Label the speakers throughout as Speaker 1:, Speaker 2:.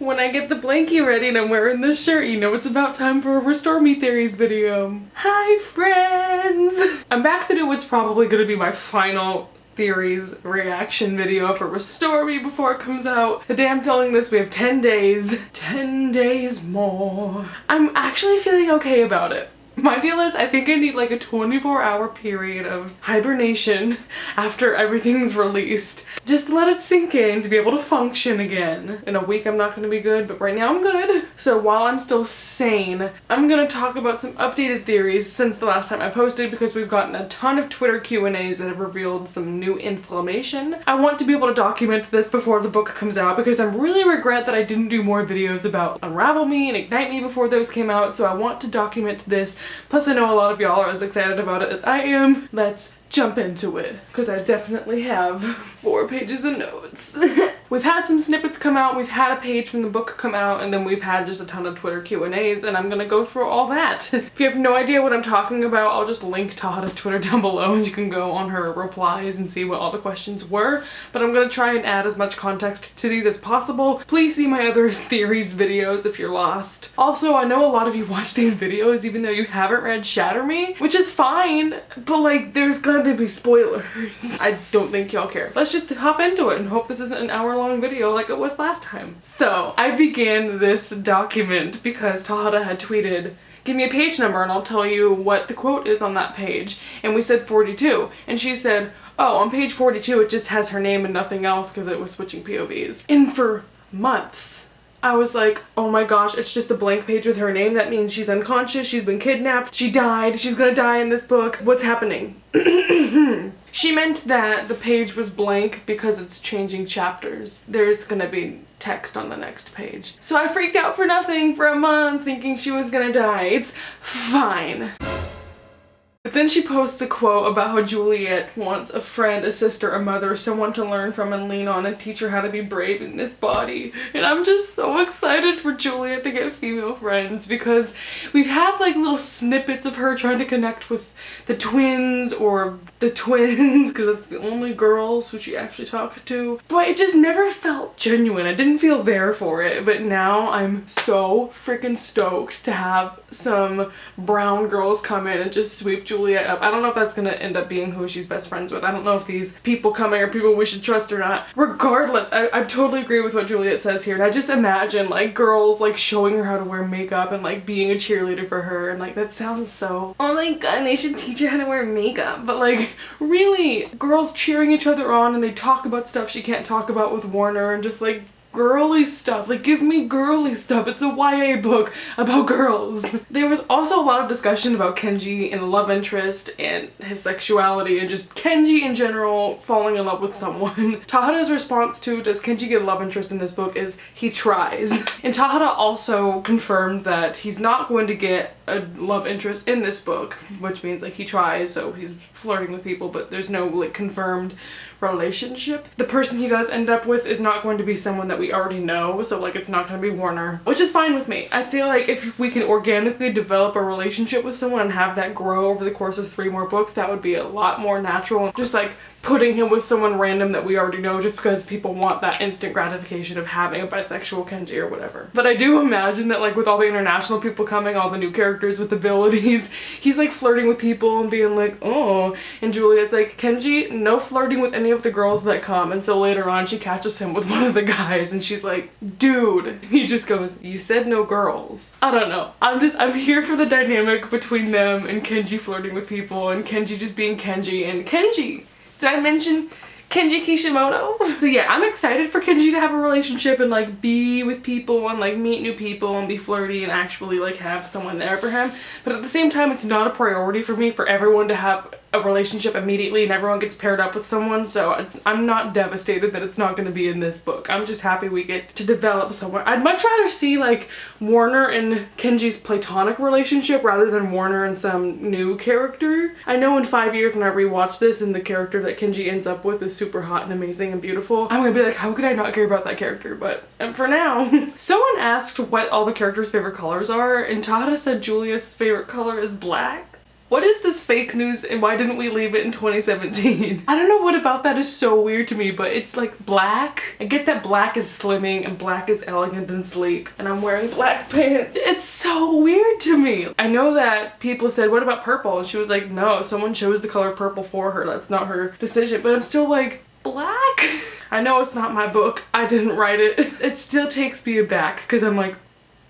Speaker 1: When I get the blankie ready and I'm wearing this shirt, you know it's about time for a Restore Me Theories video. Hi friends! I'm back to do what's probably gonna be my final theories reaction video for Restore Me before it comes out. The day I'm filming this, we have 10 days. 10 days more. I'm actually feeling okay about it. My deal is I think I need like a 24-hour period of hibernation after everything's released. Just to let it sink in to be able to function again. In a week I'm not going to be good, but right now I'm good. So while I'm still sane, I'm going to talk about some updated theories since the last time I posted because we've gotten a ton of Twitter Q&As that have revealed some new information. I want to be able to document this before the book comes out because I really regret that I didn't do more videos about Unravel Me and Ignite Me before those came out, so I want to document this. Plus I know a lot of y'all are as excited about it as I am. Let's jump into it, because I definitely have 4 pages of notes. We've had some snippets come out, we've had a page from the book come out, and then we've had just a ton of Twitter Q&As, and I'm gonna go through all that. If you have no idea what I'm talking about, I'll just link Tahada's Twitter down below and you can go on her replies and see what all the questions were, but I'm gonna try and add as much context to these as possible. Please see my other theories videos if you're lost. Also, I know a lot of you watch these videos even though you haven't read Shatter Me, which is fine, but like there's gonna be spoilers. I don't think y'all care. Let's just hop into it and hope this isn't an hour-long video like it was last time. So I began this document because Tahada had tweeted, "Give me a page number and I'll tell you what the quote is on that page." And we said 42. And she said, "Oh, on page 42 it just has her name and nothing else because it was switching POVs." And for months I was like, oh my gosh, it's just a blank page with her name. That means she's unconscious, she's been kidnapped, she died, she's gonna die in this book. What's happening? She meant that the page was blank because it's changing chapters. There's gonna be text on the next page. So I freaked out for nothing for a month thinking she was gonna die. It's fine. But then she posts a quote about how Juliet wants a friend, a sister, a mother, someone to learn from and lean on and teach her how to be brave in this body. And I'm just so excited for Juliet to get female friends because we've had like little snippets of her trying to connect with the twins or the twins because it's the only girls who she actually talked to. But it just never felt genuine. I didn't feel there for it. But now I'm so freaking stoked to have some brown girls come in and just sweep Juliet up. I don't know if that's gonna end up being who she's best friends with. I don't know if these people coming are people we should trust or not. Regardless, I totally agree with what Juliet says here, and I just imagine like girls like showing her how to wear makeup and like being a cheerleader for her, and like that sounds so, oh my god, they should teach her how to wear makeup. But like really, girls cheering each other on and they talk about stuff she can't talk about with Warner and just like girly stuff. Like give me girly stuff. It's a YA book about girls. There was also a lot of discussion about Kenji and love interest and his sexuality and just Kenji in general falling in love with someone. Tahada's response to does Kenji get a love interest in this book is he tries. And Tahada also confirmed that he's not going to get a love interest in this book, which means like he tries, so he's flirting with people, but there's no like confirmed relationship. The person he does end up with is not going to be someone that we already know, so like it's not going to be Warner, which is fine with me. I feel like if we can organically develop a relationship with someone and have that grow over the course of 3 more books, that would be a lot more natural. Just like putting him with someone random that we already know just because people want that instant gratification of having a bisexual Kenji or whatever. But I do imagine that like with all the international people coming, all the new characters with abilities, he's like flirting with people and being like, oh, and Juliet's like, Kenji, no flirting with any of the girls that come. And so later on she catches him with one of the guys and she's like, dude. He just goes, you said no girls. I don't know. I'm here for the dynamic between them and Kenji flirting with people and Kenji just being Kenji. And Kenji, did I mention Kenji Kishimoto? So yeah, I'm excited for Kenji to have a relationship and like be with people and like meet new people and be flirty and actually like have someone there for him. But at the same time, it's not a priority for me for everyone to have a relationship immediately and everyone gets paired up with someone, so I'm not devastated that it's not going to be in this book. I'm just happy we get to develop someone. I'd much rather see like Warner and Kenji's platonic relationship rather than Warner and some new character. I know in 5 years when I rewatch this and the character that Kenji ends up with is super hot and amazing and beautiful, I'm gonna be like, how could I not care about that character? But for now, someone asked what all the characters' favorite colors are, and Tahada said Julia's favorite color is black. What is this fake news and why didn't we leave it in 2017? I don't know what about that is so weird to me, but it's like black. I get that black is slimming and black is elegant and sleek, and I'm wearing black pants. It's so weird to me. I know that people said, what about purple? And she was like, no, someone chose the color purple for her. That's not her decision. But I'm still like, black? I know it's not my book. I didn't write it. It still takes me aback because I'm like,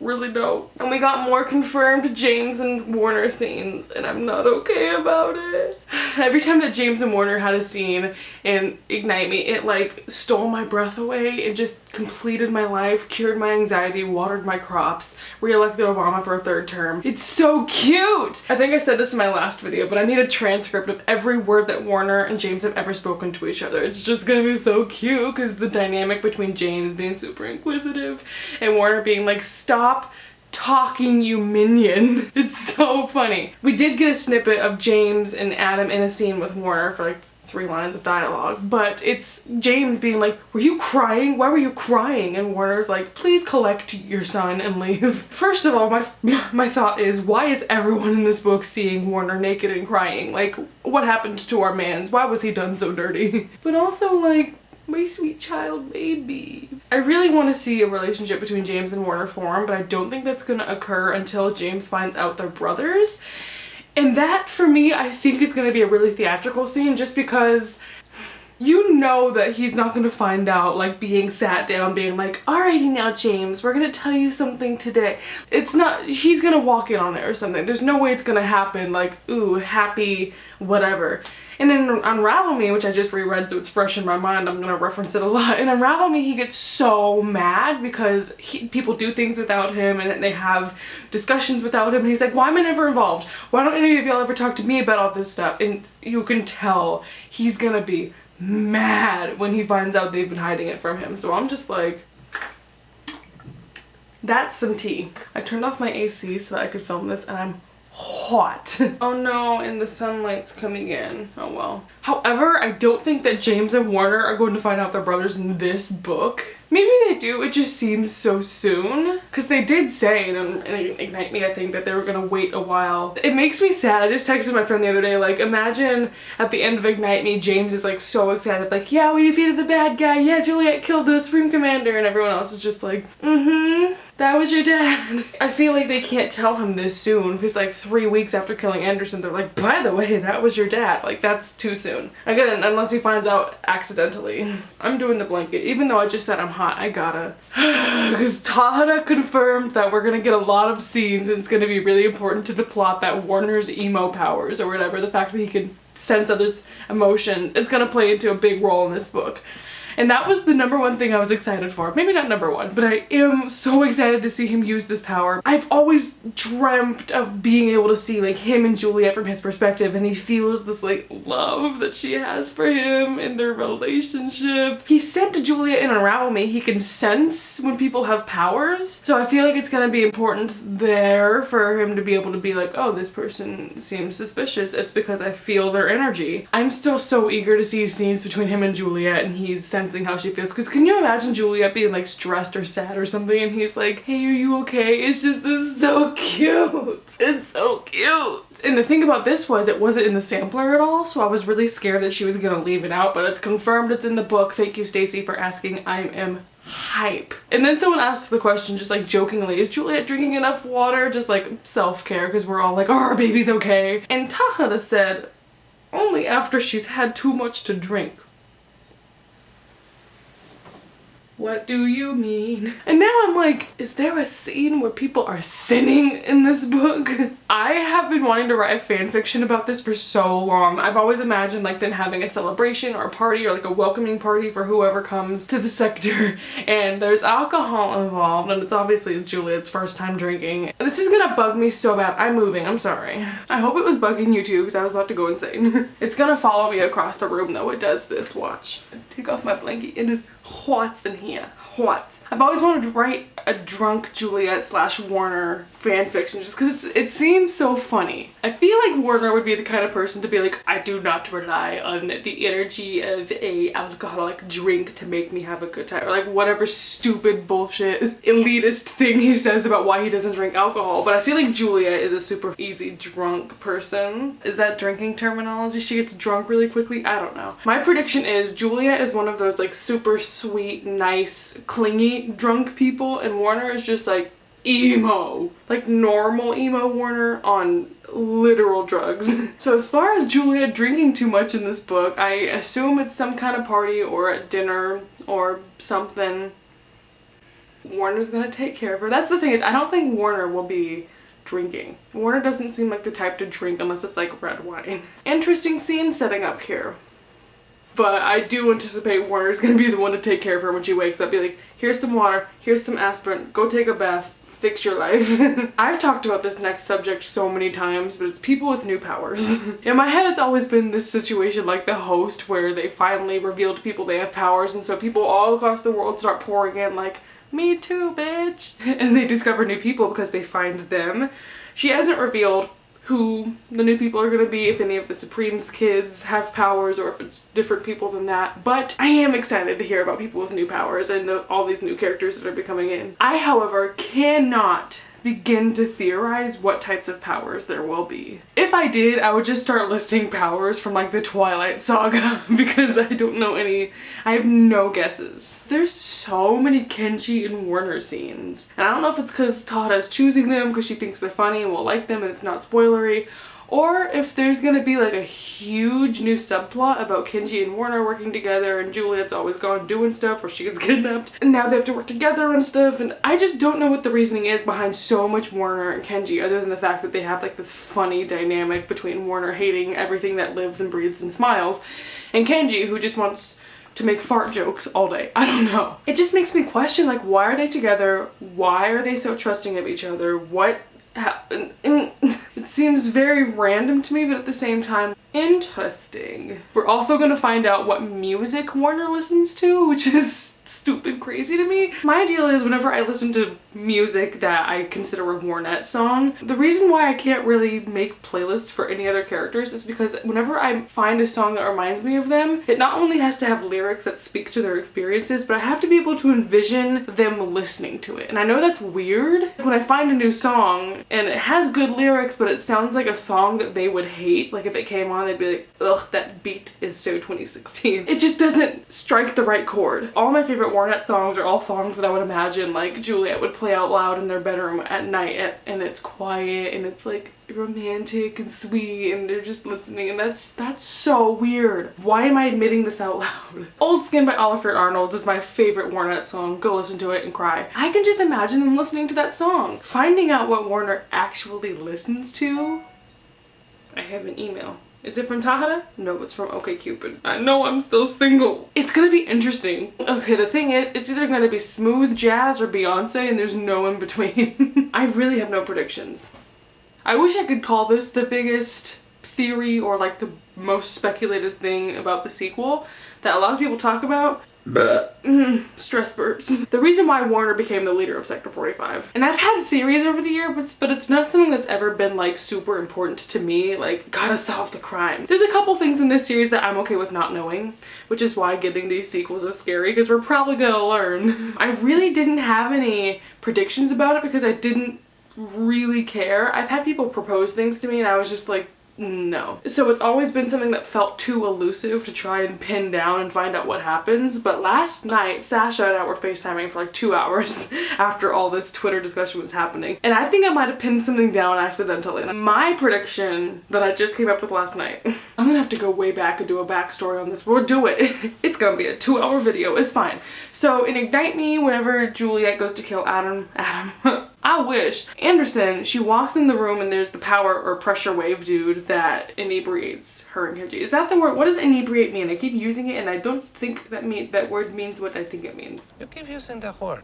Speaker 1: really no. And we got more confirmed James and Warner scenes, and I'm not okay about it. Every time that James and Warner had a scene in Ignite Me, it like stole my breath away. It just completed my life, cured my anxiety, watered my crops, re-elected Obama for a third term. It's so cute! I think I said this in my last video, but I need a transcript of every word that Warner and James have ever spoken to each other. It's just gonna be so cute because the dynamic between James being super inquisitive and Warner being like, stop talking, you minion. It's so funny. We did get a snippet of James and Adam in a scene with Warner for like 3 lines of dialogue, but it's James being like, were you crying? Why were you crying? And Warner's like, please collect your son and leave. First of all, my thought is, why is everyone in this book seeing Warner naked and crying? Like, what happened to our mans? Why was he done so dirty? But also like, my sweet child baby. I really want to see a relationship between James and Warner form, but I don't think that's gonna occur until James finds out they're brothers. And that, for me, I think is gonna be a really theatrical scene just because you know that he's not gonna find out, like being sat down being like, alrighty now James, we're gonna tell you something today. It's not, he's gonna walk in on it or something. There's no way it's gonna happen like, ooh, happy, whatever. And then Unravel Me, which I just reread so it's fresh in my mind, I'm gonna reference it a lot. In Unravel Me, he gets so mad because people do things without him and they have discussions without him. And he's like, why am I never involved? Why don't any of y'all ever talk to me about all this stuff? And you can tell he's gonna be mad when he finds out they've been hiding it from him. So I'm just like, that's some tea. I turned off my AC so that I could film this and I'm hot. Oh no, and the sunlight's coming in. Oh well. However, I don't think that James and Warner are going to find out they're brothers in this book. Maybe they do, it just seems so soon. Because they did say in Ignite Me, I think, that they were gonna wait a while. It makes me sad. I just texted my friend the other day, like, imagine at the end of Ignite Me, James is like so excited, like, yeah, we defeated the bad guy, yeah, Juliet killed the Supreme Commander, and everyone else is just like, that was your dad. I feel like they can't tell him this soon, because like 3 weeks after killing Anderson, they're like, by the way, that was your dad. Like, that's too soon. Again, unless he finds out accidentally. I'm doing the blanket. Even though I just said I'm hot, I gotta. Because Tahada confirmed that we're gonna get a lot of scenes and it's gonna be really important to the plot that Warner's emo powers or whatever, the fact that he can sense others' emotions, it's gonna play into a big role in this book. And that was the #1 thing I was excited for. Maybe not #1, but I am so excited to see him use this power. I've always dreamt of being able to see like him and Juliet from his perspective, and he feels this like love that she has for him in their relationship. He said to Juliet in Unravel Me he can sense when people have powers, so I feel like it's gonna be important there for him to be able to be like, oh, this person seems suspicious. It's because I feel their energy. I'm still so eager to see scenes between him and Juliet and he's sensing how she feels, because can you imagine Juliet being like stressed or sad or something and he's like, hey, are you okay? It's just, this is so cute. It's so cute. And the thing about this was it wasn't in the sampler at all, so I was really scared that she was gonna leave it out, but it's confirmed it's in the book. Thank you, Stacey, for asking. I am hype. And then someone asked the question just like jokingly, is Juliet drinking enough water? Just like self-care, because we're all like, oh, our baby's okay. And Tahada said, only after she's had too much to drink. What do you mean? And now I'm like, is there a scene where people are sinning in this book? I have been wanting to write a fan fiction about this for so long. I've always imagined like them having a celebration or a party or like a welcoming party for whoever comes to the sector, and there's alcohol involved, and it's obviously Juliet's first time drinking. This is gonna bug me so bad. I'm moving, I'm sorry. I hope it was bugging you too, because I was about to go insane. It's gonna follow me across the room though. It does this, watch. Take off my blanket. It is What's in here? What? I've always wanted to write a drunk Juliet / Warner fanfiction just because it seems so funny. I feel like Warner would be the kind of person to be like, I do not rely on the energy of a alcoholic drink to make me have a good time, or like whatever stupid bullshit elitist thing he says about why he doesn't drink alcohol. But I feel like Juliet is a super easy drunk person. Is that drinking terminology? She gets drunk really quickly? I don't know. My prediction is Juliet is one of those like super sweet, nice, clingy drunk people, and Warner is just like emo, like normal emo Warner on literal drugs. So as far as Juliet drinking too much in this book, I assume it's some kind of party or a dinner or something. Warner's gonna take care of her. That's the thing, is I don't think Warner will be drinking. Warner doesn't seem like the type to drink unless it's like red wine. Interesting scene setting up here. But I do anticipate Warner's gonna be the one to take care of her when she wakes up. Be like, here's some water, here's some aspirin, go take a bath, fix your life. I've talked about this next subject so many times, but it's people with new powers. In my head, it's always been this situation like The Host, where they finally reveal to people they have powers, and so people all across the world start pouring in like, me too, bitch. And they discover new people because they find them. She hasn't revealed who the new people are going to be, if any of the Supreme's kids have powers or if it's different people than that. But I am excited to hear about people with new powers and all these new characters that are becoming in. I, however, cannot begin to theorize what types of powers there will be. If I did, I would just start listing powers from like the Twilight Saga because I don't know any, I have no guesses. There's so many Kenji and Warner scenes, and I don't know if it's because Tada's choosing them because she thinks they're funny and will like them and it's not spoilery, or if there's gonna be like a huge new subplot about Kenji and Warner working together and Juliet's always gone doing stuff or she gets kidnapped and now they have to work together and stuff, and I just don't know what the reasoning is behind so much Warner and Kenji other than the fact that they have like this funny dynamic between Warner hating everything that lives and breathes and smiles and Kenji who just wants to make fart jokes all day. I don't know. It just makes me question, like, why are they together? Why are they so trusting of each other? What happened? It seems very random to me, but at the same time, interesting. We're also gonna find out what music Warner listens to, which is stupid crazy to me. My deal is whenever I listen to music that I consider a Warnet song, the reason why I can't really make playlists for any other characters is because whenever I find a song that reminds me of them, it not only has to have lyrics that speak to their experiences, but I have to be able to envision them listening to it. And I know that's weird. When I find a new song and it has good lyrics, but it sounds like a song that they would hate, like if it came on, they'd be like, ugh, that beat is so 2016. It just doesn't strike the right chord. All my favorite Warnet songs are all songs that I would imagine like Juliet would play out loud in their bedroom at night, and it's quiet and it's like romantic and sweet and they're just listening, and that's so weird. Why am I admitting this out loud? Old Skin by Oliver Arnold is my favorite Warnet song. Go listen to it and cry. I can just imagine them listening to that song. Finding out what Warner actually listens to. I have an email. Is it from Tahara? No, it's from OkCupid. I know I'm still single. It's gonna be interesting. Okay, the thing is, it's either gonna be smooth jazz or Beyonce and there's no in between. I really have no predictions. I wish I could call this the biggest theory or like the most speculated thing about the sequel that a lot of people talk about. Stress burps. The reason why Warner became the leader of Sector 45. And I've had theories over the years, but it's not something that's ever been like super important to me, like gotta solve the crime. There's a couple things in this series that I'm okay with not knowing, which is why getting these sequels is scary because we're probably gonna learn. I really didn't have any predictions about it because I didn't really care. I've had people propose things to me and I was just like, no. So it's always been something that felt too elusive to try and pin down and find out what happens. But last night, Sasha and I were FaceTiming for like 2 hours after all this Twitter discussion was happening. And I think I might have pinned something down accidentally. My prediction that I just came up with last night, I'm gonna have to go way back and do a backstory on this, but we'll do it. It's gonna be a 2-hour video, it's fine. So in Ignite Me, whenever Juliet goes to kill Adam, I wish. Anderson, she walks in the room and there's the power or pressure wave dude that inebriates her and Kenji. Is that the word? What does inebriate mean? I keep using it and I don't think that word means what I think it means.
Speaker 2: You keep using the word.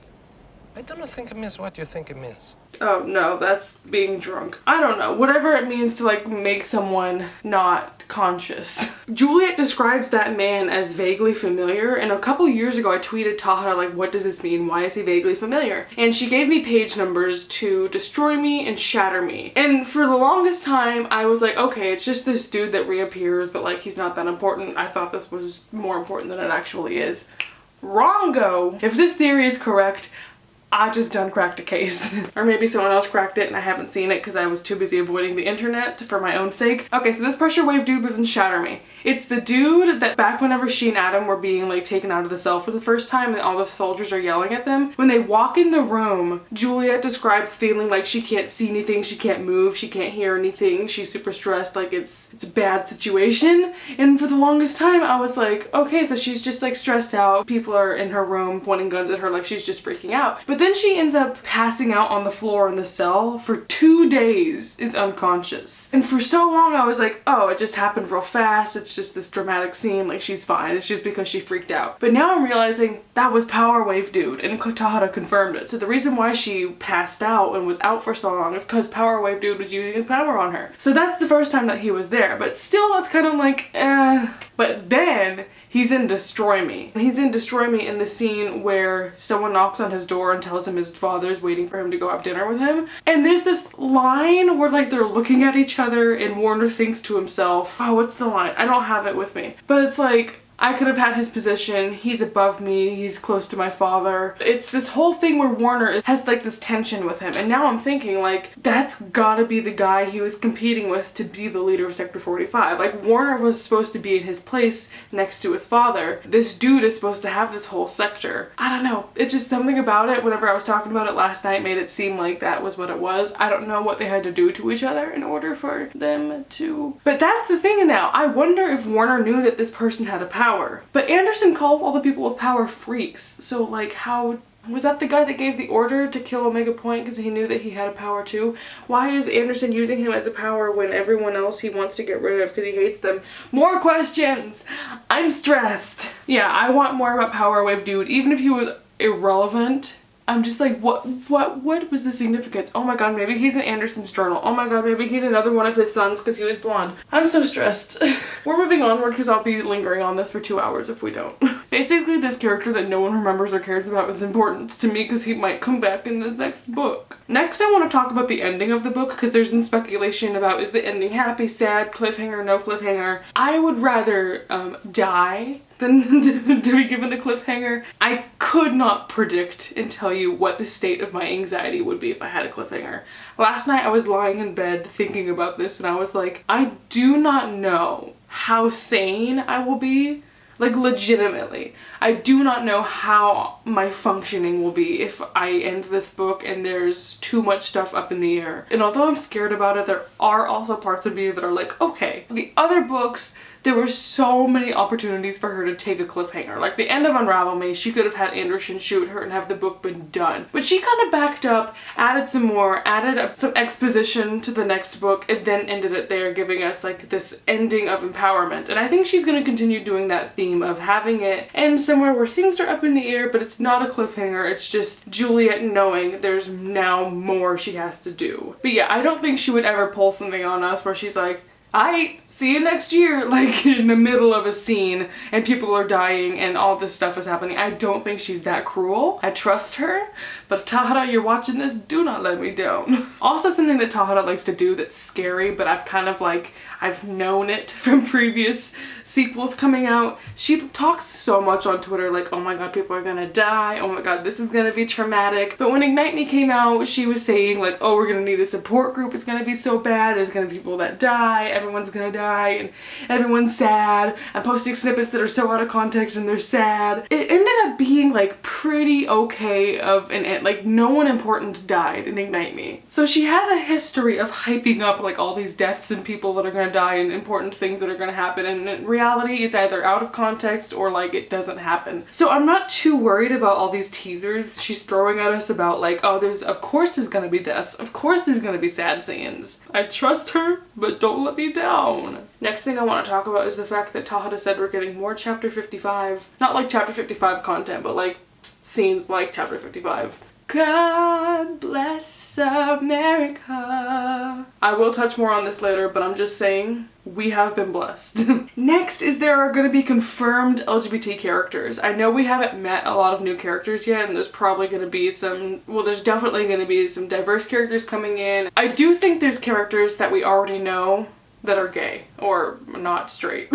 Speaker 2: I don't think it means what you think it means.
Speaker 1: Oh no, that's being drunk. I don't know. Whatever it means to like make someone not conscious. Juliet describes that man as vaguely familiar, and a couple years ago I tweeted Tahara like, what does this mean? Why is he vaguely familiar? And she gave me page numbers to Destroy Me and Shatter Me. And for the longest time I was like, okay, it's just this dude that reappears, but like he's not that important. I thought this was more important than it actually is. Wrongo! If this theory is correct, I just done cracked a case. Or maybe someone else cracked it and I haven't seen it because I was too busy avoiding the internet for my own sake. Okay, so this pressure wave dude was in Shatter Me. It's the dude that back whenever she and Adam were being like taken out of the cell for the first time and all the soldiers are yelling at them. When they walk in the room, Juliet describes feeling like she can't see anything, she can't move, she can't hear anything, she's super stressed, like it's a bad situation. And for the longest time I was like, okay, so she's just like stressed out. People are in her room pointing guns at her like she's just freaking out. But then she ends up passing out on the floor in the cell for 2 days, is unconscious. And for so long I was like, oh, it just happened real fast, it's just this dramatic scene, like she's fine, it's just because she freaked out. But now I'm realizing that was Power Wave Dude, and Tahara confirmed it. So the reason why she passed out and was out for so long is because Power Wave Dude was using his power on her. So that's the first time that he was there, but still that's kind of like, eh. But then he's in Destroy Me. And he's in Destroy Me in the scene where someone knocks on his door and tells him his father's waiting for him to go have dinner with him. And there's this line where like they're looking at each other and Warner thinks to himself, oh, what's the line? I don't have it with me. But it's like, I could have had his position, he's above me, he's close to my father. It's this whole thing where Warner has like this tension with him, and now I'm thinking like, that's gotta be the guy he was competing with to be the leader of Sector 45. Like Warner was supposed to be in his place next to his father. This dude is supposed to have this whole sector. I don't know, it's just something about it, whenever I was talking about it last night, made it seem like that was what it was. I don't know what they had to do to each other in order for them to... But that's the thing now, I wonder if Warner knew that this person had a power. But Anderson calls all the people with power freaks, so like how... Was that the guy that gave the order to kill Omega Point because he knew that he had a power too? Why is Anderson using him as a power when everyone else he wants to get rid of because he hates them? More questions! I'm stressed! Yeah, I want more about Power Wave Dude, even if he was irrelevant. I'm just like, what was the significance? Oh my god, maybe he's in Anderson's journal. Oh my god, maybe he's another one of his sons because he was blonde. I'm so stressed. We're moving onward because I'll be lingering on this for 2 hours if we don't. Basically, this character that no one remembers or cares about is important to me because he might come back in the next book. Next, I want to talk about the ending of the book because there's some speculation about is the ending happy, sad, cliffhanger, no cliffhanger. I would rather die than to be given a cliffhanger. I could not predict and tell you what the state of my anxiety would be if I had a cliffhanger. Last night I was lying in bed thinking about this and I was like, I do not know how sane I will be. Like legitimately. I do not know how my functioning will be if I end this book and there's too much stuff up in the air. And although I'm scared about it, there are also parts of me that are like, okay. The other books, there were so many opportunities for her to take a cliffhanger. Like the end of Unravel Me, she could have had Anderson shoot her and have the book been done. But she kind of backed up, added some more, added up some exposition to the next book, and then ended it there, giving us like this ending of empowerment. And I think she's going to continue doing that theme of having it end somewhere where things are up in the air, but it's not a cliffhanger, it's just Juliet knowing there's now more she has to do. But yeah, I don't think she would ever pull something on us where she's like, I see you next year, like in the middle of a scene and people are dying and all this stuff is happening. I don't think she's that cruel. I trust her, but if Tahara, you're watching this, do not let me down. Also something that Tahara likes to do that's scary, but I've kind of like, I've known it from previous sequels coming out. She talks so much on Twitter like, oh my god, people are gonna die, oh my god, this is gonna be traumatic. But when Ignite Me came out, she was saying like, oh, we're gonna need a support group, it's gonna be so bad, there's gonna be people that die, everyone's gonna die, and everyone's sad. I'm posting snippets that are so out of context and they're sad. It ended up being like pretty okay of an end, like no one important died in Ignite Me. So she has a history of hyping up like all these deaths and people that are gonna die and important things that are gonna happen, and in reality it's either out of context or like it doesn't happen. So I'm not too worried about all these teasers she's throwing at us about like, oh, of course there's gonna be deaths, of course there's gonna be sad scenes. I trust her, but don't let me down. Next thing I want to talk about is the fact that Tahara said we're getting more Chapter 55, not like Chapter 55 content, but like scenes like Chapter 55. God bless America. I will touch more on this later, but I'm just saying we have been blessed. Next is there are going to be confirmed LGBT characters. I know we haven't met a lot of new characters yet, and there's probably going to be some, well, there's definitely going to be some diverse characters coming in. I do think there's characters that we already know that are gay or not straight.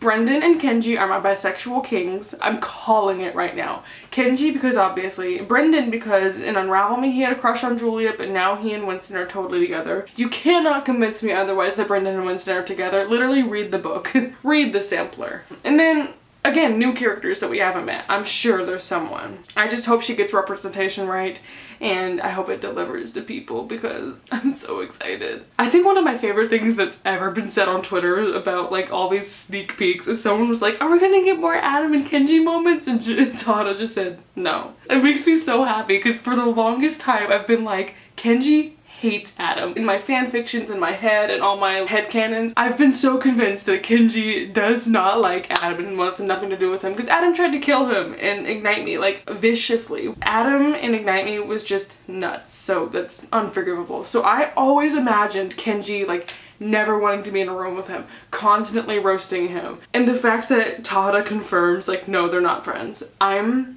Speaker 1: Brendan and Kenji are my bisexual kings. I'm calling it right now. Kenji because obviously, Brendan because in Unravel Me he had a crush on Juliet, but now he and Winston are totally together. You cannot convince me otherwise that Brendan and Winston are together. Literally read the book. Read the sampler. And then again, new characters that we haven't met. I'm sure there's someone. I just hope she gets representation right, and I hope it delivers to people because I'm so excited. I think one of my favorite things that's ever been said on Twitter about like all these sneak peeks is someone was like, are we gonna get more Adam and Kenji moments? And Tata just said no. It makes me so happy because for the longest time I've been like, Kenji hates Adam. In my fan fictions, in my head, and all my headcanons, I've been so convinced that Kenji does not like Adam and wants nothing to do with him because Adam tried to kill him in Ignite Me, like viciously. Adam in Ignite Me was just nuts, so that's unforgivable. So I always imagined Kenji like never wanting to be in a room with him, constantly roasting him. And the fact that Tada confirms like, no, they're not friends. I'm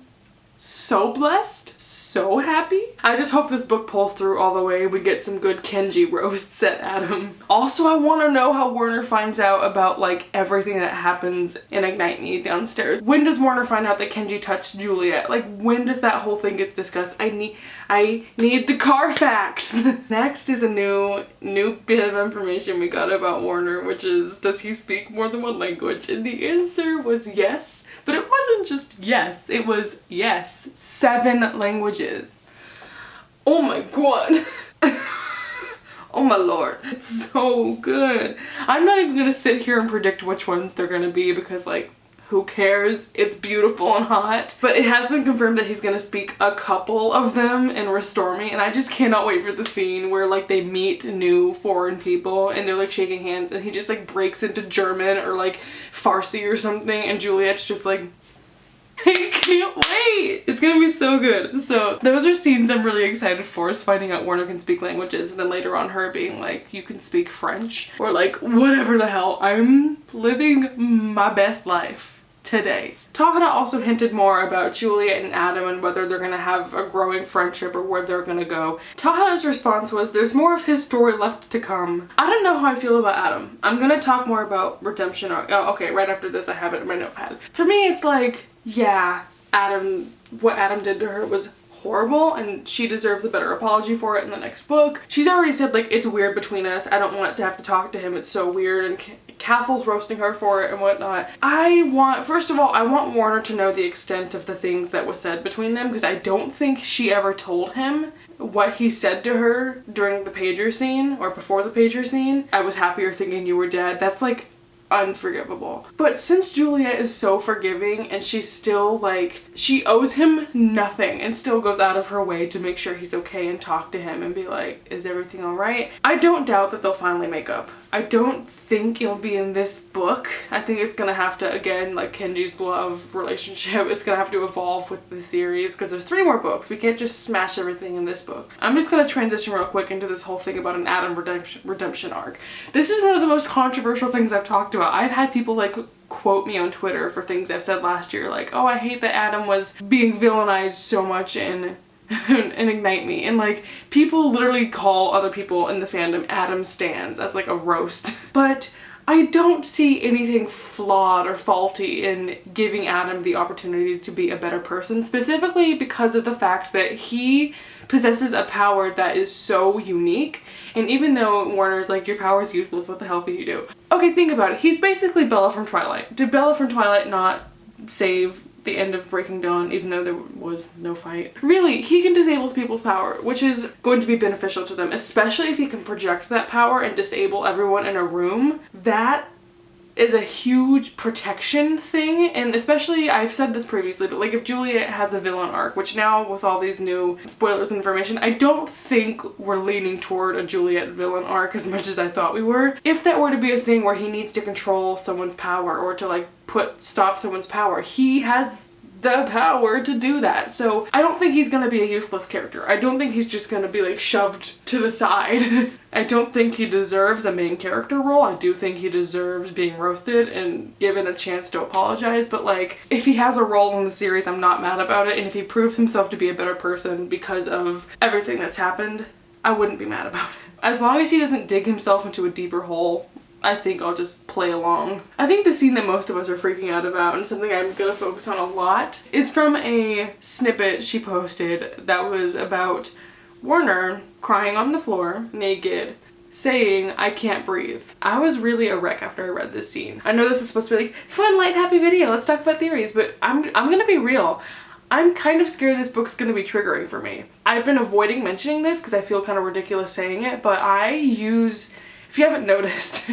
Speaker 1: so blessed, so happy. I just hope this book pulls through all the way. We get some good Kenji roasts at Adam. Also, I want to know how Warner finds out about like everything that happens in Ignite Me downstairs. When does Warner find out that Kenji touched Juliet? Like, when does that whole thing get discussed? I need the Carfax. Next is a new bit of information we got about Warner, which is, does he speak more than one language? And the answer was yes. But it wasn't just yes, it was yes. 7 languages. Oh my god. Oh my lord. It's so good. I'm not even gonna sit here and predict which ones they're gonna be because like, who cares? It's beautiful and hot. But it has been confirmed that he's gonna speak a couple of them in Restore Me, and I just cannot wait for the scene where like they meet new foreign people and they're like shaking hands and he just like breaks into German or like Farsi or something and Juliet's just like, I can't wait! It's gonna be so good. So those are scenes I'm really excited for, is finding out Warner can speak languages and then later on her being like, you can speak French or like whatever the hell. I'm living my best life today. Tahana also hinted more about Juliet and Adam and whether they're gonna have a growing friendship or where they're gonna go. Tahana's response was, there's more of his story left to come. I don't know how I feel about Adam. I'm gonna talk more about redemption. Oh, okay, right after this I have it in my notepad. For me it's like, yeah, what Adam did to her was horrible and she deserves a better apology for it in the next book. She's already said like, it's weird between us. I don't want to have to talk to him. It's so weird, and Castle's roasting her for it and whatnot. First of all, I want Warner to know the extent of the things that was said between them because I don't think she ever told him what he said to her during the pager scene or before the pager scene. I was happier thinking you were dead. That's like unforgivable. But since Juliet is so forgiving and she's still like, she owes him nothing and still goes out of her way to make sure he's okay and talk to him and be like, is everything all right? I don't doubt that they'll finally make up. I don't think it'll be in this book. I think it's gonna have to, again, like Kenji's love relationship, it's gonna have to evolve with the series because there's 3 more books. We can't just smash everything in this book. I'm just gonna transition real quick into this whole thing about an Adam redemption arc. This is one of the most controversial things I've talked about. I've had people like quote me on Twitter for things I've said last year, like, oh, I hate that Adam was being villainized so much in Ignite Me, and like people literally call other people in the fandom Adam stans as like a roast. But I don't see anything flawed or faulty in giving Adam the opportunity to be a better person, specifically because of the fact that he possesses a power that is so unique. And even though Warner's like, your power's useless, what the hell can you do? Okay, think about it. He's basically Bella from Twilight. Did Bella from Twilight not save the end of Breaking Dawn, even though there was no fight? Really, he can disable people's power, which is going to be beneficial to them, especially if he can project that power and disable everyone in a room. That is a huge protection thing, and especially, I've said this previously, but like if Juliet has a villain arc, which now with all these new spoilers and information, I don't think we're leaning toward a Juliet villain arc as much as I thought we were. If that were to be a thing where he needs to control someone's power or to like stop someone's power, he has the power to do that. So I don't think he's gonna be a useless character. I don't think he's just gonna be like shoved to the side. I don't think he deserves a main character role. I do think he deserves being roasted and given a chance to apologize, but like, if he has a role in the series, I'm not mad about it, and if he proves himself to be a better person because of everything that's happened, I wouldn't be mad about it. As long as he doesn't dig himself into a deeper hole, I think I'll just play along. I think the scene that most of us are freaking out about, and something I'm gonna focus on a lot, is from a snippet she posted that was about Warner crying on the floor, naked, saying, "I can't breathe." I was really a wreck after I read this scene. I know this is supposed to be like, fun, light, happy video, let's talk about theories, but I'm gonna be real. I'm kind of scared this book's gonna be triggering for me. I've been avoiding mentioning this because I feel kind of ridiculous saying it, but if you haven't noticed,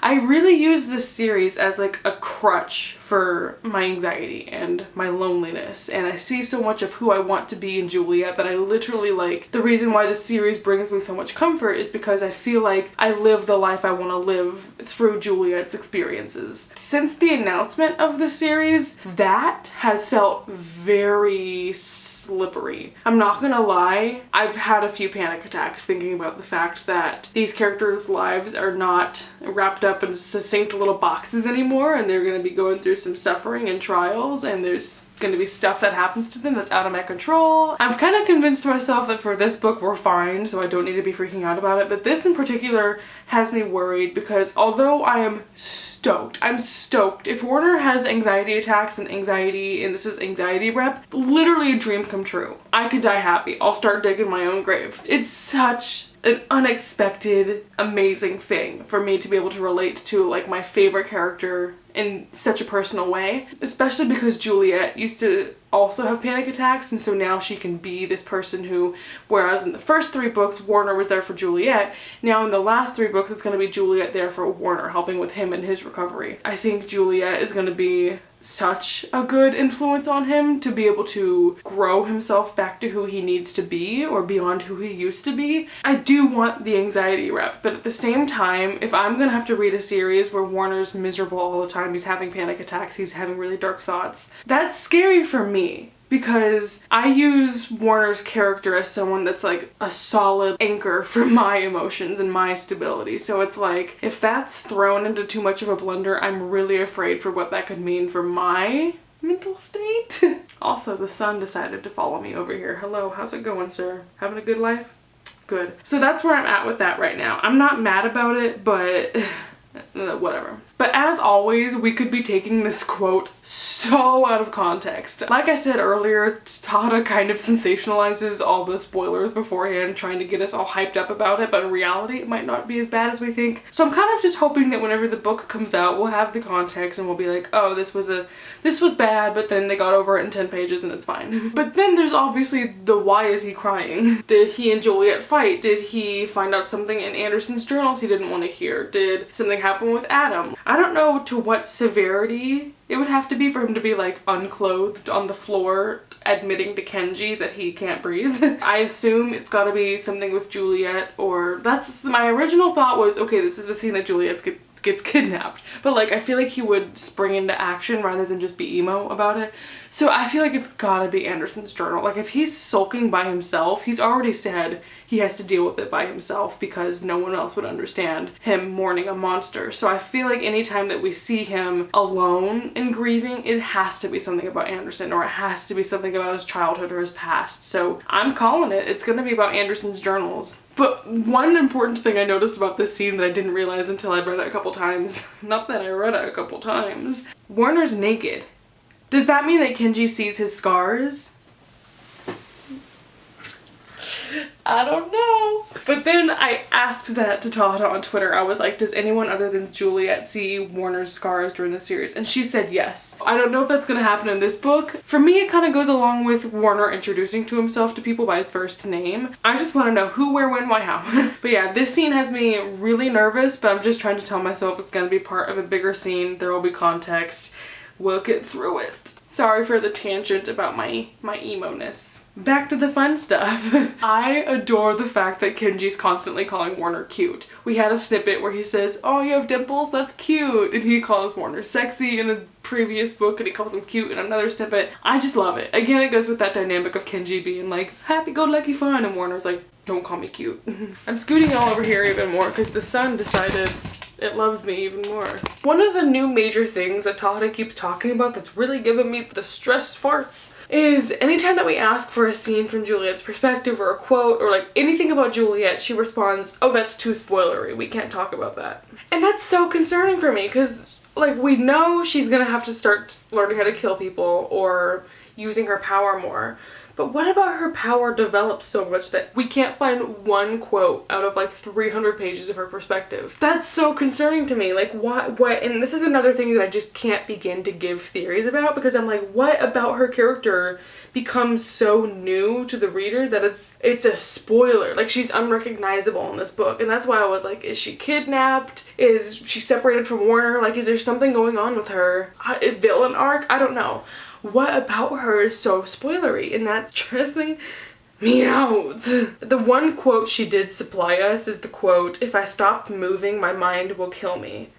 Speaker 1: I really use this series as like a crutch for my anxiety and my loneliness, and I see so much of who I want to be in Juliet that I literally like. The reason why this series brings me so much comfort is because I feel like I live the life I want to live through Juliet's experiences. Since the announcement of the series, that has felt very slippery. I'm not gonna lie, I've had a few panic attacks thinking about the fact that these characters' lives are not wrapped up in succinct little boxes anymore, and they're gonna be going through some suffering and trials, and there's gonna be stuff that happens to them that's out of my control. I've kind of convinced myself that for this book we're fine, so I don't need to be freaking out about it, but this in particular has me worried because although I am stoked, I'm stoked. If Warner has anxiety attacks and anxiety, and this is anxiety rep, literally a dream come true. I could die happy. I'll start digging my own grave. It's such an unexpected, amazing thing for me to be able to relate to like my favorite character in such a personal way, especially because Juliet used to also have panic attacks, and so now she can be this person who, whereas in the first 3 books Warner was there for Juliet, now in the last 3 books it's going to be Juliet there for Warner, helping with him and his recovery. I think Juliet is going to be such a good influence on him to be able to grow himself back to who he needs to be or beyond who he used to be. I do want the anxiety rep, but at the same time, if I'm gonna have to read a series where Warner's miserable all the time, he's having panic attacks, he's having really dark thoughts, that's scary for me. Because I use Warner's character as someone that's like a solid anchor for my emotions and my stability. So it's like, if that's thrown into too much of a blender, I'm really afraid for what that could mean for my mental state. Also, the sun decided to follow me over here. Hello, how's it going, sir? Having a good life? Good. So that's where I'm at with that right now. I'm not mad about it, but whatever. But as always, we could be taking this quote so out of context. Like I said earlier, Tata kind of sensationalizes all the spoilers beforehand, trying to get us all hyped up about it, but in reality, it might not be as bad as we think. So I'm kind of just hoping that whenever the book comes out, we'll have the context and we'll be like, oh, this was bad, but then they got over it in 10 pages and it's fine. But then there's obviously the why is he crying? Did he and Juliet fight? Did he find out something in Anderson's journals he didn't want to hear? Did something happen with Adam? I don't know to what severity it would have to be for him to be like unclothed on the floor admitting to Kenji that he can't breathe. I assume it's gotta be something with Juliet, or that's my original thought was, okay, this is the scene that Juliet gets kidnapped. But like, I feel like he would spring into action rather than just be emo about it. So I feel like it's gotta be Anderson's journal. Like, if he's sulking by himself, he's already said he has to deal with it by himself because no one else would understand him mourning a monster. So I feel like anytime that we see him alone and grieving, it has to be something about Anderson, or it has to be something about his childhood or his past. So I'm calling it. It's gonna be about Anderson's journals. But one important thing I noticed about this scene that I didn't realize until I read it a couple times, not that I read it a couple times, Warner's naked. Does that mean that Kenji sees his scars? I don't know. But then I asked that to Tata on Twitter. I was like, does anyone other than Juliet see Warner's scars during the series? And she said yes. I don't know if that's gonna happen in this book. For me, it kind of goes along with Warner introducing to himself to people by his first name. I just want to know who, where, when, why, how. But yeah, this scene has me really nervous, but I'm just trying to tell myself it's gonna be part of a bigger scene. There will be context. We'll get through it. Sorry for the tangent about my emo-ness. Back to the fun stuff. I adore the fact that Kenji's constantly calling Warner cute. We had a snippet where he says, "Oh, you have dimples? That's cute." And he calls Warner sexy in a previous book, and he calls him cute in another snippet. I just love it. Again, it goes with that dynamic of Kenji being like, happy-go-lucky fun, and Warner's like, don't call me cute. I'm scooting all over here even more because the sun decided it loves me even more. One of the new major things that Tahara keeps talking about that's really giving me the stress farts is anytime that we ask for a scene from Juliet's perspective or a quote or like anything about Juliet, she responds, "Oh, that's too spoilery. We can't talk about that." And that's so concerning for me because like we know she's gonna have to start learning how to kill people or using her power more. But what about her power develops so much that we can't find one quote out of like 300 pages of her perspective? That's so concerning to me. Like what, and this is another thing that I just can't begin to give theories about because I'm like, what about her character becomes so new to the reader that it's a spoiler? Like she's unrecognizable in this book. And that's why I was like, is she kidnapped? Is she separated from Warner? Like, is there something going on with her? Villain arc? I don't know. What about her is so spoilery, and that's stressing me out. The one quote she did supply us is the quote, "If I stop moving, my mind will kill me."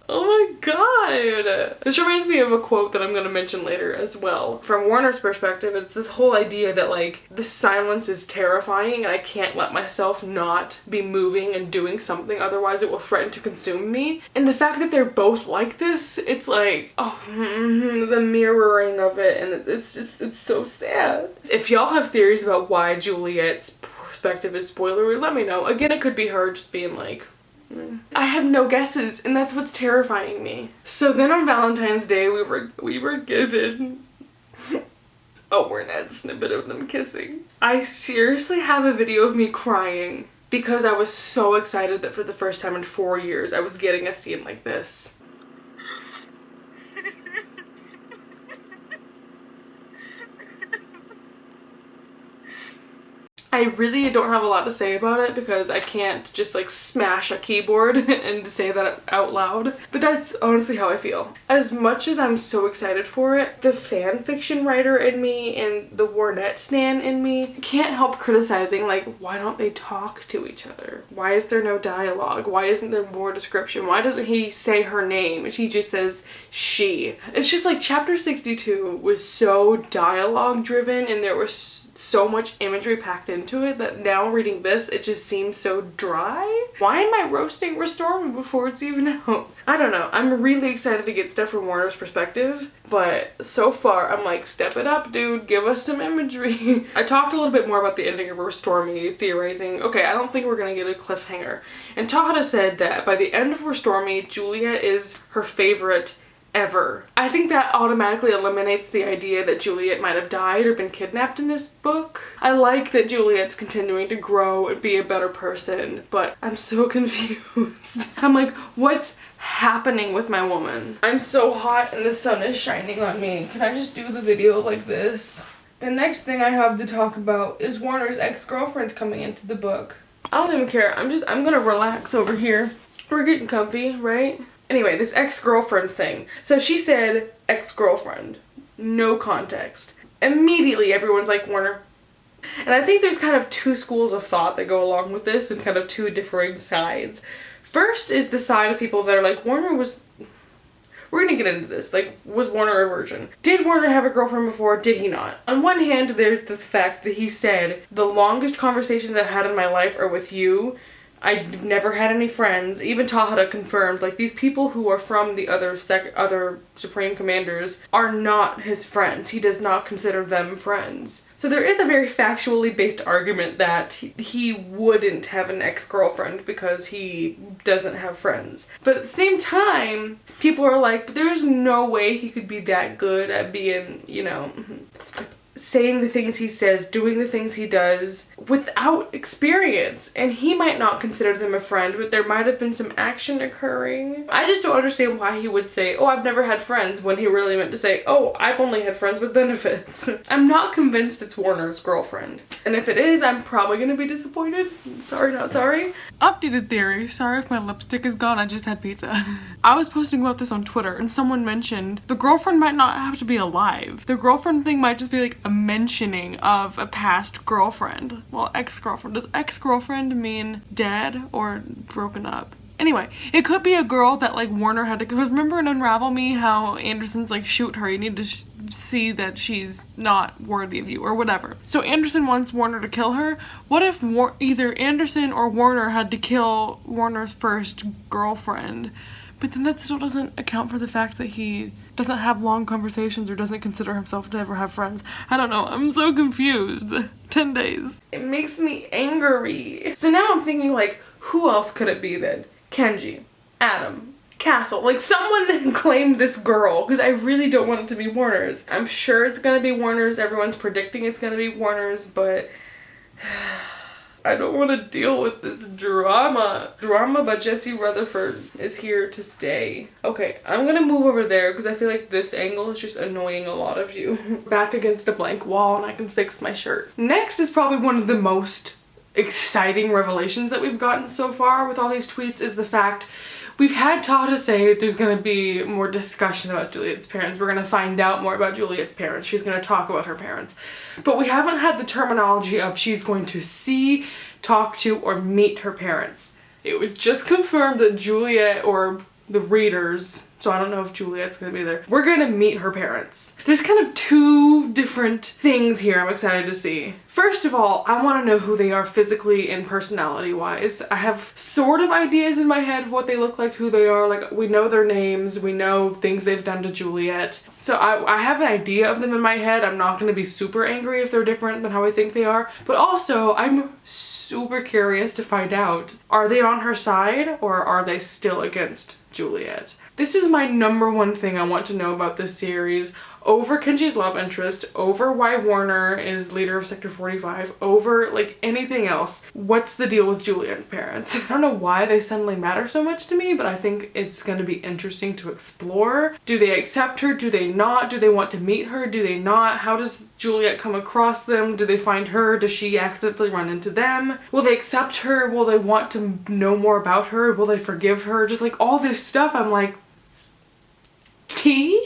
Speaker 1: Oh my god! This reminds me of a quote that I'm gonna mention later as well. From Warner's perspective, it's this whole idea that like, the silence is terrifying and I can't let myself not be moving and doing something, otherwise it will threaten to consume me. And the fact that they're both like this, it's like, oh, the mirroring of it, and it's so sad. If y'all have theories about why Juliet's perspective is spoilery, let me know. Again, it could be her just being like, I have no guesses, and that's what's terrifying me. So then on Valentine's Day, we were given a Warnet snippet of them kissing. I seriously have a video of me crying because I was so excited that for the first time in 4 years, I was getting a scene like this. I really don't have a lot to say about it because I can't just like smash a keyboard and say that out loud. But that's honestly how I feel. As much as I'm so excited for it, the fan fiction writer in me and the Warnet stan in me can't help criticizing like, why don't they talk to each other? Why is there no dialogue? Why isn't there more description? Why doesn't he say her name? He just says she. It's just like chapter 62 was so dialogue driven and there was so much imagery packed into it that now reading this, it just seems so dry. Why am I roasting Restore Me before it's even out? I don't know. I'm really excited to get stuff from Warner's perspective, but so far I'm like, step it up, dude. Give us some imagery. I talked a little bit more about the ending of Restore Me, theorizing, okay, I don't think we're gonna get a cliffhanger. And Tahara said that by the end of Restore Me, Juliet is her favorite ever. I think that automatically eliminates the idea that Juliet might have died or been kidnapped in this book. I like that Juliet's continuing to grow and be a better person, but I'm so confused. I'm like, what's happening with my woman? I'm so hot and the sun is shining on me. Can I just do the video like this? The next thing I have to talk about is Warner's ex-girlfriend coming into the book. I don't even care. I'm gonna relax over here. We're getting comfy, right? Anyway, this ex-girlfriend thing. So she said ex-girlfriend. No context. Immediately everyone's like, Warner. And I think there's kind of two schools of thought that go along with this and kind of two differing sides. First is the side of people that are like, Warner was... We're gonna get into this. Like, was Warner a virgin? Did Warner have a girlfriend before? Did he not? On one hand, there's the fact that he said, the longest conversations I've had in my life are with you. I've never had any friends. Even Tahara confirmed, like, these people who are from the other Supreme Commanders are not his friends. He does not consider them friends. So there is a very factually based argument that he wouldn't have an ex-girlfriend because he doesn't have friends. But at the same time, people are like, but there's no way he could be that good at being, you know... saying the things he says, doing the things he does without experience. And he might not consider them a friend, but there might have been some action occurring. I just don't understand why he would say, oh, I've never had friends, when he really meant to say, oh, I've only had friends with benefits. I'm not convinced it's Warner's girlfriend. And if it is, I'm probably gonna be disappointed. Sorry, not sorry. Updated theory. Sorry if my lipstick is gone, I just had pizza. I was posting about this on Twitter and someone mentioned the girlfriend might not have to be alive. The girlfriend thing might just be like a mentioning of a past girlfriend. Well, ex-girlfriend. Does ex-girlfriend mean dead or broken up? Anyway, it could be a girl that like Warner had to, because remember in Unravel Me how Anderson's like, shoot her, you need to see that she's not worthy of you or whatever. So Anderson wants Warner to kill her. What if either Anderson or Warner had to kill Warner's first girlfriend? But then that still doesn't account for the fact that he doesn't have long conversations or doesn't consider himself to ever have friends. I don't know, I'm so confused. 10 days. It makes me angry. So now I'm thinking like, who else could it be then? Kenji, Adam, Castle, like someone claimed this girl, because I really don't want it to be Warner's. I'm sure it's gonna be Warner's, everyone's predicting it's gonna be Warner's, but I don't want to deal with this drama. Drama by Jesse Rutherford is here to stay. Okay, I'm gonna move over there because I feel like this angle is just annoying a lot of you. Back against a blank wall and I can fix my shirt. Next is probably one of the most exciting revelations that we've gotten so far with all these tweets is the fact we've had Tata say there's gonna be more discussion about Juliet's parents. We're gonna find out more about Juliet's parents. She's gonna talk about her parents. But we haven't had the terminology of she's going to see, talk to, or meet her parents. It was just confirmed that Juliet, or the readers, so I don't know if Juliet's gonna be there, we're gonna meet her parents. There's kind of two different things here I'm excited to see. First of all, I want to know who they are physically and personality wise. I have sort of ideas in my head of what they look like, who they are. Like, we know their names, we know things they've done to Juliet. So I have an idea of them in my head. I'm not going to be super angry if they're different than how I think they are. But also, I'm super curious to find out, are they on her side or are they still against Juliet? This is my number one thing I want to know about this series. Over Kenji's love interest, over why Warner is leader of Sector 45, over like anything else. What's the deal with Juliet's parents? I don't know why they suddenly matter so much to me, but I think it's going to be interesting to explore. Do they accept her? Do they not? Do they want to meet her? Do they not? How does Juliet come across them? Do they find her? Does she accidentally run into them? Will they accept her? Will they want to know more about her? Will they forgive her? Just like all this stuff, I'm like, tea?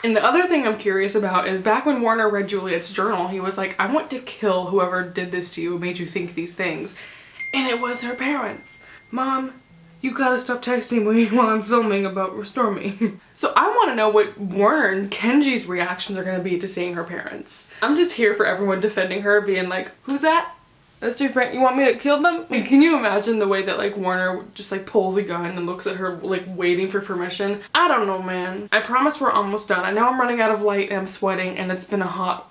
Speaker 1: And the other thing I'm curious about is back when Warner read Juliet's journal, he was like, I want to kill whoever did this to you, made you think these things. And it was her parents. Mom, you gotta stop texting me while I'm filming about Restore Me. So I want to know what Warner and Kenji's reactions are going to be to seeing her parents. I'm just here for everyone defending her, being like, who's that? That's your friend? You want me to kill them? Like, can you imagine the way that like Warner just like pulls a gun and looks at her like waiting for permission? I don't know, man. I promise we're almost done. I know I'm running out of light and I'm sweating and it's been a hot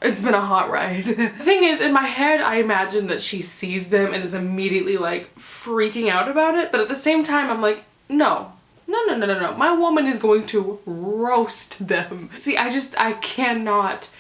Speaker 1: ride. The thing is, in my head, I imagine that she sees them and is immediately like freaking out about it. But at the same time, I'm like, no. No. My woman is going to roast them. See, I cannot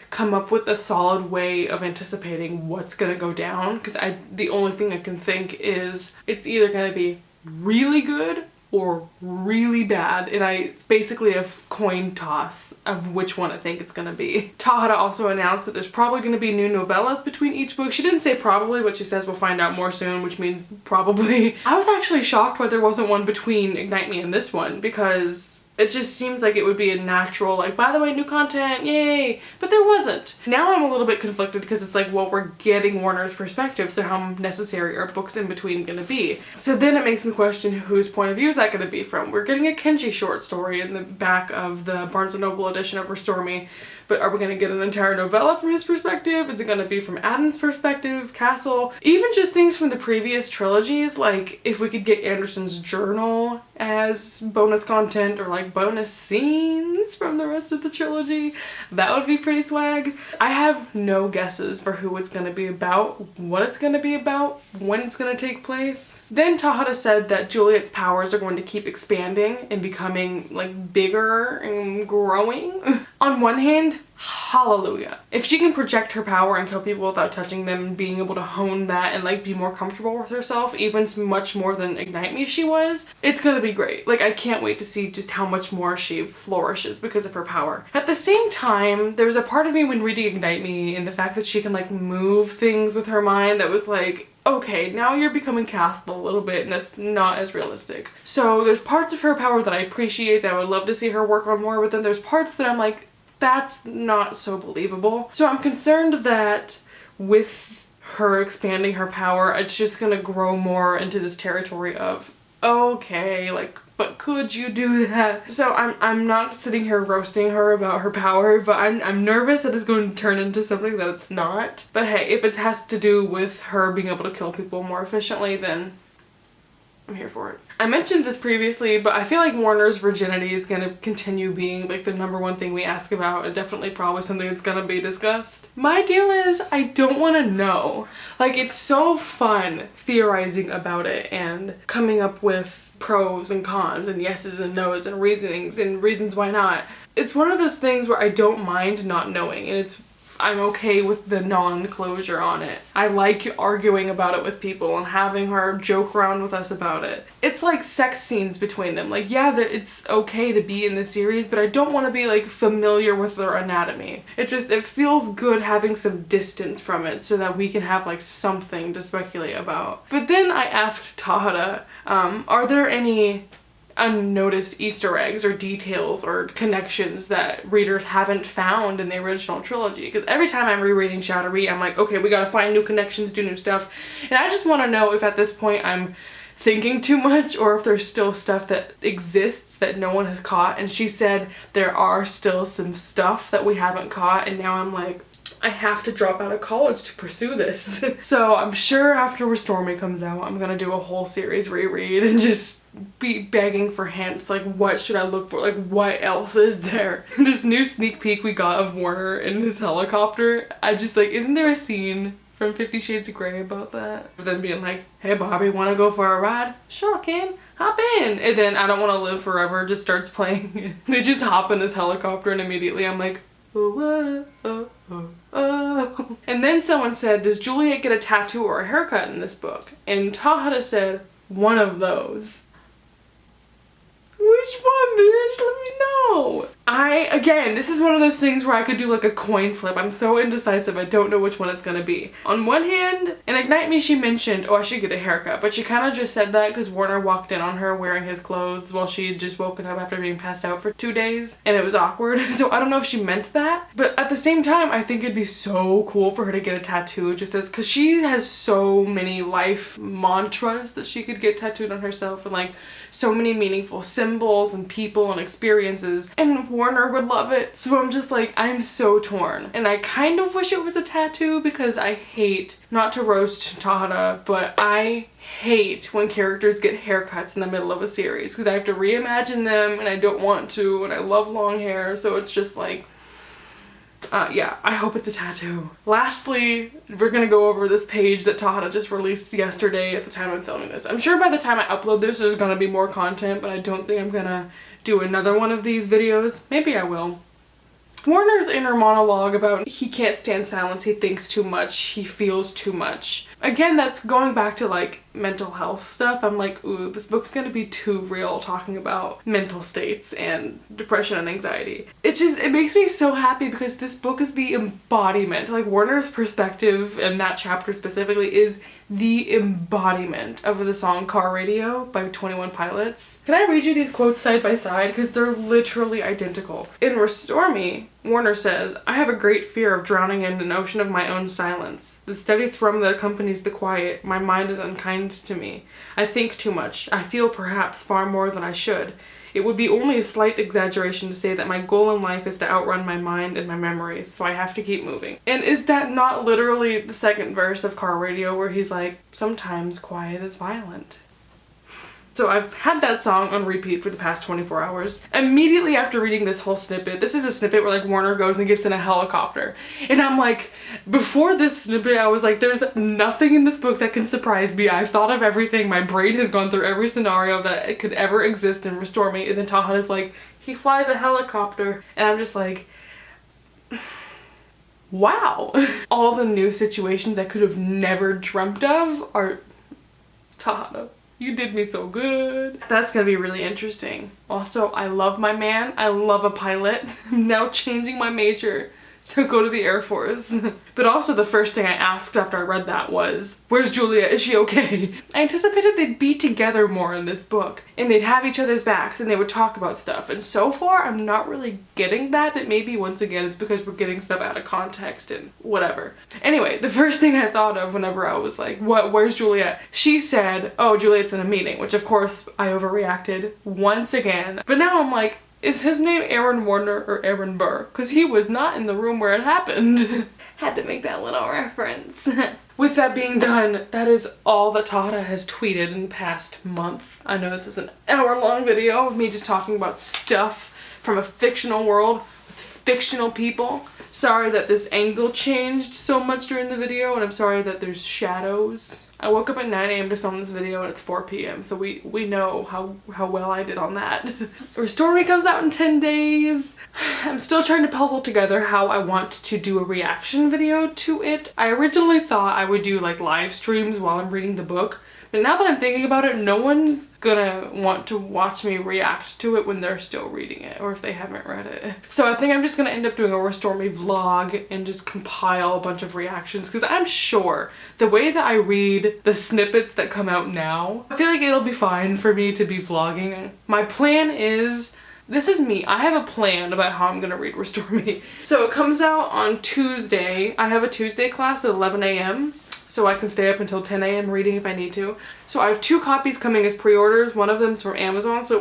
Speaker 1: come up with a solid way of anticipating what's gonna go down, because the only thing I can think is it's either gonna be really good or really bad, and it's basically a coin toss of which one I think it's gonna be. Tahara also announced that there's probably gonna be new novellas between each book. She didn't say probably, but she says we'll find out more soon, which means probably. I was actually shocked why there wasn't one between Ignite Me and this one, because it just seems like it would be a natural, like, by the way, new content, yay! But there wasn't. Now I'm a little bit conflicted because it's like, well, we're getting Warner's perspective, so how necessary are books in between gonna be? So then it makes me question whose point of view is that gonna be from? We're getting a Kenji short story in the back of the Barnes & Noble edition of Restore Me, but are we gonna get an entire novella from his perspective? Is it gonna be from Adam's perspective, Castle? Even just things from the previous trilogies, like if we could get Anderson's journal as bonus content or like bonus scenes from the rest of the trilogy, that would be pretty swag. I have no guesses for who it's gonna be about, what it's gonna be about, when it's gonna take place. Then Tahara said that Juliet's powers are going to keep expanding and becoming like bigger and growing. On one hand, hallelujah. If she can project her power and kill people without touching them and being able to hone that and like be more comfortable with herself, even much more than Ignite Me she was, it's gonna be great. Like, I can't wait to see just how much more she flourishes because of her power. At the same time, there was a part of me when reading Ignite Me and the fact that she can like move things with her mind that was like, okay, now you're becoming Castle a little bit and that's not as realistic. So there's parts of her power that I appreciate that I would love to see her work on more, but then there's parts that I'm like, that's not so believable. So I'm concerned that with her expanding her power, it's just gonna grow more into this territory of, okay, like, but could you do that? So I'm not sitting here roasting her about her power, but I'm nervous that it's going to turn into something that it's not. But hey, if it has to do with her being able to kill people more efficiently, then I'm here for it. I mentioned this previously, but I feel like Warner's virginity is gonna continue being like the #1 thing we ask about, and definitely probably something that's gonna be discussed. My deal is, I don't want to know. Like, it's so fun theorizing about it and coming up with pros and cons and yeses and nos and reasonings and reasons why not. It's one of those things where I don't mind not knowing, and I'm okay with the non-closure on it. I like arguing about it with people and having her joke around with us about it. It's like sex scenes between them. Like, yeah, it's okay to be in the series, but I don't want to be like familiar with their anatomy. It feels good having some distance from it so that we can have like something to speculate about. But then I asked Tahada, are there any unnoticed Easter eggs or details or connections that readers haven't found in the original trilogy? Because every time I'm rereading Shadowy, I'm like, okay, we gotta find new connections, do new stuff. And I just want to know if at this point I'm thinking too much or if there's still stuff that exists that no one has caught. And she said there are still some stuff that we haven't caught, and now I'm like, I have to drop out of college to pursue this. So I'm sure after Restore Me comes out, I'm gonna do a whole series reread and just be begging for hints, like what should I look for, like what else is there? This new sneak peek we got of Warner in his helicopter, I just like, isn't there a scene from 50 Shades of Grey about that? But then being like, hey Bobby, wanna go for a ride? Sure can, hop in. And then I Don't Want to Live Forever just starts playing. They just hop in this helicopter and immediately I'm like, oh, oh, oh, oh. And then someone said, does Juliet get a tattoo or a haircut in this book? And Tahada said, one of those. Which one, bitch? Let me know. Again, this is one of those things where I could do like a coin flip. I'm so indecisive, I don't know which one it's gonna be. On one hand, in Ignite Me she mentioned, oh, I should get a haircut, but she kind of just said that because Warner walked in on her wearing his clothes while she had just woken up after being passed out for 2 days, and it was awkward. So I don't know if she meant that, but at the same time, I think it'd be so cool for her to get a tattoo, just as, because she has so many life mantras that she could get tattooed on herself, and like so many meaningful symbols and people and experiences, and Warner would love it. So I'm just like, I'm so torn. And I kind of wish it was a tattoo because I hate, not to roast Tahada, but I hate when characters get haircuts in the middle of a series because I have to reimagine them and I don't want to, and I love long hair, so it's just like, yeah, I hope it's a tattoo. Lastly, we're gonna go over this page that Tahada just released yesterday at the time I'm filming this. I'm sure by the time I upload this, there's gonna be more content, but I don't think I'm gonna do another one of these videos. Maybe I will. Warner's inner monologue about he can't stand silence, he thinks too much, he feels too much. Again, that's going back to like mental health stuff. I'm like, ooh, this book's gonna be too real talking about mental states and depression and anxiety. It makes me so happy because this book is the embodiment. Like Warner's perspective in that chapter specifically is the embodiment of the song Car Radio by 21 Pilots. Can I read you these quotes side by side? Because they're literally identical. In Restore Me, Warner says, I have a great fear of drowning in an ocean of my own silence. The steady thrum that accompanies the quiet, my mind is unkind to me. I think too much. I feel perhaps far more than I should. It would be only a slight exaggeration to say that my goal in life is to outrun my mind and my memories, so I have to keep moving. And is that not literally the second verse of Car Radio where he's like, sometimes quiet is violent? So I've had that song on repeat for the past 24 hours. Immediately after reading this whole snippet, this is a snippet where like Warner goes and gets in a helicopter. And I'm like, before this snippet, I was like, there's nothing in this book that can surprise me. I've thought of everything. My brain has gone through every scenario that it could ever exist in Restore Me. And then Tahada's like, he flies a helicopter. And I'm just like, wow. All the new situations I could have never dreamt of are Tahada. You did me so good. That's gonna be really interesting. Also, I love my man. I love a pilot. I'm now changing my major to go to the Air Force. But also the first thing I asked after I read that was, where's Julia? Is she okay? I anticipated they'd be together more in this book and they'd have each other's backs and they would talk about stuff. And so far, I'm not really getting that, but maybe once again, it's because we're getting stuff out of context and whatever. Anyway, the first thing I thought of whenever I was like, where's Juliet? She said, oh, Juliet's in a meeting, which of course I overreacted once again. But now I'm like, is his name Aaron Warner or Aaron Burr? Because he was not in the room where it happened. Had to make that little reference. With that being done, that is all that Tahada has tweeted in the past month. I know this is an hour-long video of me just talking about stuff from a fictional world with fictional people. Sorry that this angle changed so much during the video, and I'm sorry that there's shadows. I woke up at 9 a.m. to film this video and it's 4 p.m. so we know how well I did on that. Restore Me comes out in 10 days. I'm still trying to puzzle together how I want to do a reaction video to it. I originally thought I would do like live streams while I'm reading the book, but now that I'm thinking about it, no one's gonna want to watch me react to it when they're still reading it or if they haven't read it. So I think I'm just gonna end up doing a Restore Me vlog and just compile a bunch of reactions, because I'm sure the way that I read the snippets that come out now, I feel like it'll be fine for me to be vlogging. My plan is, this is me. I have a plan about how I'm gonna read Restore Me. So it comes out on Tuesday. I have a Tuesday class at 11 a.m. so I can stay up until 10 a.m. reading if I need to. So I have 2 copies coming as pre-orders. One of them's from Amazon, so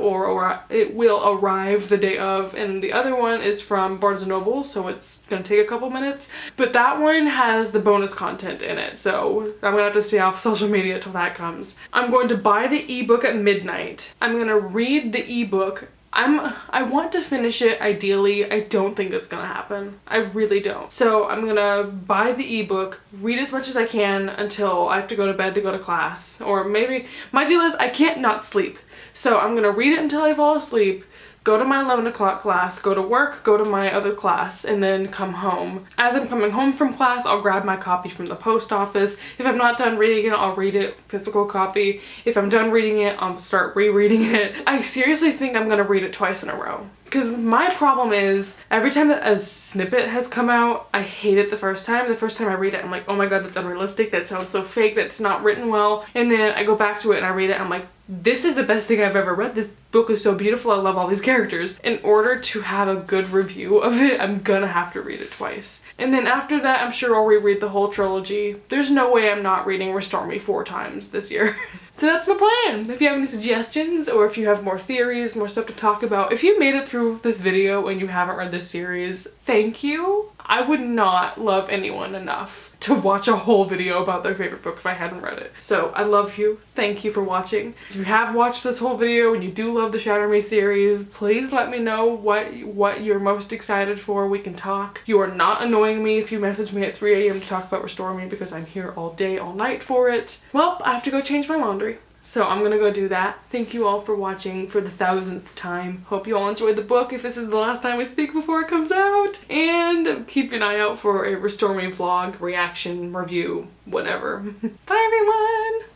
Speaker 1: it will arrive the day of, and the other one is from Barnes & Noble, so it's gonna take a couple minutes. But that one has the bonus content in it, so I'm gonna have to stay off social media till that comes. I'm going to buy the ebook at midnight. I'm gonna read the ebook. I want to finish it ideally. I don't think that's gonna happen. I really don't. So I'm gonna buy the ebook, read as much as I can until I have to go to bed to go to class. Or maybe, my deal is I can't not sleep. So I'm gonna read it until I fall asleep, go to my 11 o'clock class, go to work, go to my other class, and then come home. As I'm coming home from class, I'll grab my copy from the post office. If I'm not done reading it, I'll read it, physical copy. If I'm done reading it, I'll start rereading it. I seriously think I'm gonna read it twice in a row. Because my problem is, every time that a snippet has come out, I hate it the first time. The first time I read it, I'm like, oh my god, that's unrealistic, that sounds so fake, that's not written well. And then I go back to it and I read it, I'm like, this is the best thing I've ever read. This book is so beautiful, I love all these characters. In order to have a good review of it, I'm gonna have to read it twice. And then after that, I'm sure I'll reread the whole trilogy. There's no way I'm not reading Restore Me 4 times this year. So that's my plan. If you have any suggestions, or if you have more theories, more stuff to talk about, if you made it through this video and you haven't read this series, thank you. I would not love anyone enough to watch a whole video about their favorite book if I hadn't read it. So I love you. Thank you for watching. If you have watched this whole video and you do love the Shatter Me series, please let me know what you're most excited for. We can talk. You are not annoying me if you message me at 3 a.m. to talk about Restore Me, because I'm here all day, all night for it. Well, I have to go change my laundry. So I'm gonna go do that. Thank you all for watching for the 1000th time. Hope you all enjoyed the book if this is the last time we speak before it comes out. And keep an eye out for a Restore Me vlog, reaction, review, whatever. Bye everyone!